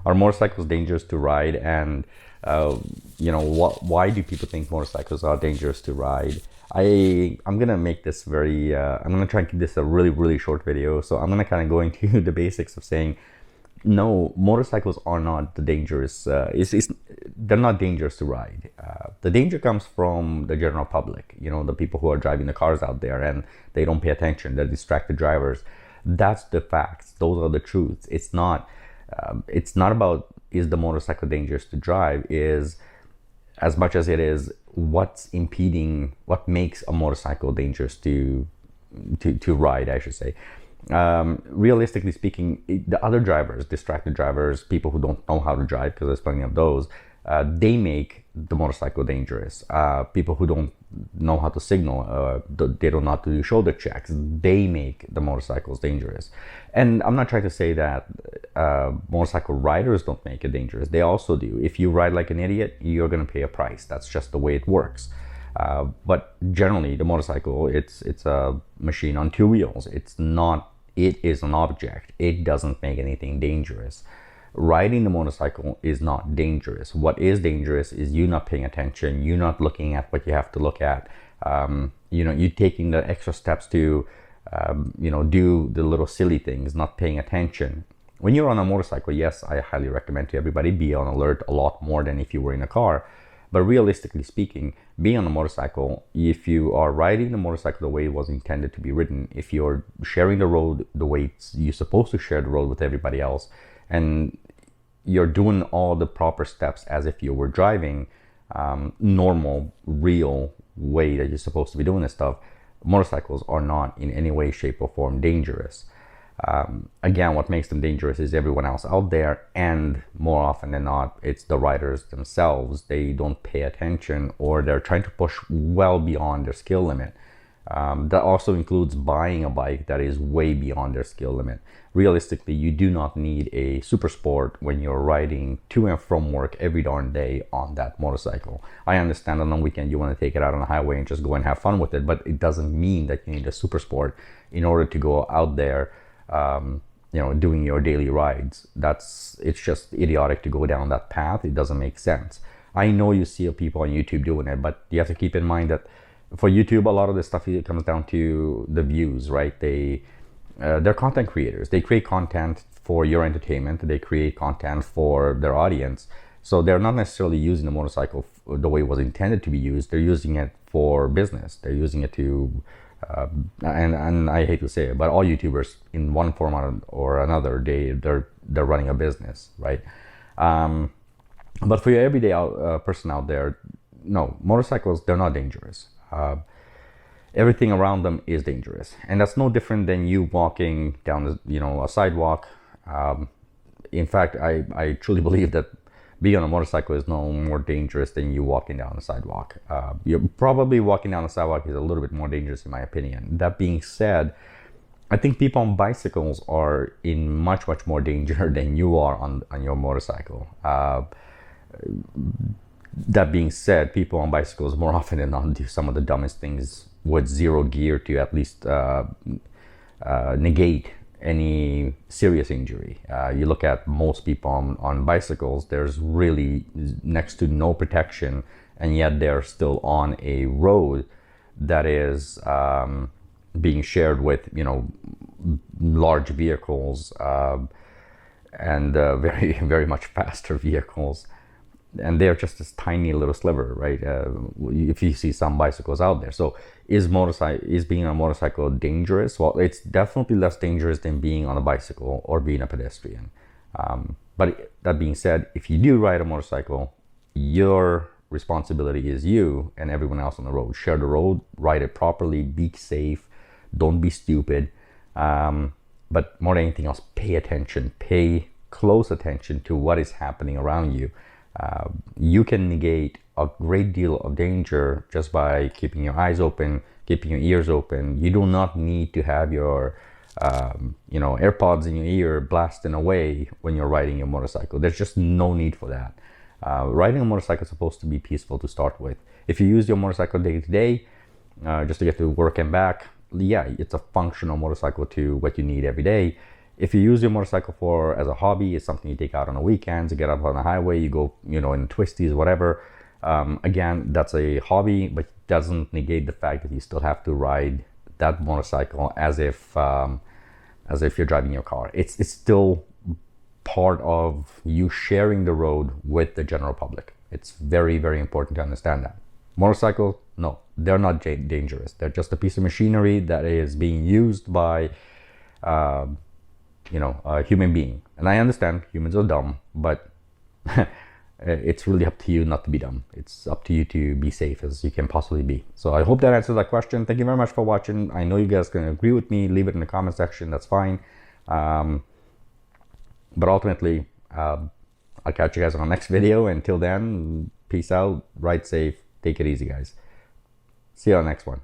Are motorcycles dangerous to ride? And why do people think motorcycles are dangerous to ride? I'm gonna make this very. I'm gonna try and keep this a really really short video. So I'm gonna kind of go into the basics of saying, no, motorcycles are not the dangerous. They're not dangerous to ride. The danger comes from the general public. The people who are driving the cars out there and they don't pay attention. They're distracted drivers. That's the facts. Those are the truths. It's not. It's not about is the motorcycle dangerous to drive. Is as much as it is what's impeding, what makes a motorcycle dangerous to ride, I should say. Realistically speaking, the other drivers, distracted drivers, people who don't know how to drive, because there's plenty of those, they make the motorcycle dangerous. People who don't know how to signal, they don't know how to do shoulder checks, they make the motorcycles dangerous. And I'm not trying to say that motorcycle riders don't make it dangerous. They also do. If you ride like an idiot, you're going to pay a price. That's just the way it works. But generally, the motorcycle, it's a machine on two wheels. It is an object. It doesn't make anything dangerous. Riding the motorcycle is not dangerous. What is dangerous is you not paying attention, you not looking at what you have to look at, you taking the extra steps to, do the little silly things, not paying attention. When you're on a motorcycle, yes, I highly recommend to everybody be on alert a lot more than if you were in a car. But realistically speaking, being on a motorcycle, if you are riding the motorcycle the way it was intended to be ridden, if you're sharing the road the way you're supposed to share the road with everybody else, and you're doing all the proper steps as if you were driving, normal, real way that you're supposed to be doing this stuff, motorcycles are not in any way, shape, or form dangerous. Again, what makes them dangerous is everyone else out there, and more often than not, it's the riders themselves. They don't pay attention, or they're trying to push well beyond their skill limit. That also includes buying a bike that is way beyond their skill limit. Realistically, you do not need a super sport when you're riding to and from work every darn day on that motorcycle. I understand on the weekend you want to take it out on the highway and just go and have fun with it, but it doesn't mean that you need a super sport in order to go out there doing your daily rides. It's just idiotic to go down that path. It doesn't make sense. I know you see people on YouTube doing it, but you have to keep in mind that for YouTube, a lot of this stuff comes down to the views, right? They're content creators. They create content for your entertainment. They create content for their audience. So they're not necessarily using the motorcycle the way it was intended to be used. They're using it for business. They're using it to and I hate to say it, but all YouTubers in one form or another, they're running a business, right? But for your everyday person out there, no, motorcycles, they're not dangerous. Everything around them is dangerous, and that's no different than you walking down a sidewalk. In fact, I truly believe that being on a motorcycle is no more dangerous than you walking down the sidewalk. You're probably walking down the sidewalk is a little bit more dangerous in my opinion. That being said, I think people on bicycles are in much more danger than you are on your motorcycle. That being said, people on bicycles more often than not do some of the dumbest things with zero gear to at least negate any serious injury. You look at most people on bicycles, there's really next to no protection, and yet they're still on a road that is being shared with large vehicles and very very much faster vehicles, and they're just this tiny little sliver, right? If you see some bicycles out there. So is being on a motorcycle dangerous? Well, it's definitely less dangerous than being on a bicycle or being a pedestrian. But that being said, if you do ride a motorcycle, your responsibility is you and everyone else on the road. Share the road, ride it properly, be safe, don't be stupid. But more than anything else, pay attention, pay close attention to what is happening around you. You can negate a great deal of danger just by keeping your eyes open, keeping your ears open. You do not need to have your AirPods in your ear blasting away when you're riding your motorcycle. There's just no need for that. Riding a motorcycle is supposed to be peaceful to start with. If you use your motorcycle day to day, just to get to work and back, yeah, it's a functional motorcycle to what you need every day. If you use your motorcycle for as a hobby, it's something you take out on the weekends, you get up on the highway, you go, you know, in twisties, whatever. Again, that's a hobby, but it doesn't negate the fact that you still have to ride that motorcycle as if you're driving your car. It's still part of you sharing the road with the general public. It's very, very important to understand that. Motorcycles, no, they're not dangerous. They're just a piece of machinery that is being used by you know, a human being. And I understand humans are dumb, but it's really up to you not to be dumb. It's up to you to be safe as you can possibly be. So I hope that answers that question. Thank you very much for watching. I know you guys can agree with me. Leave it in the comment section. That's fine. But ultimately, I'll catch you guys on the next video. Until then, peace out, ride safe, take it easy, guys. See you on the next one.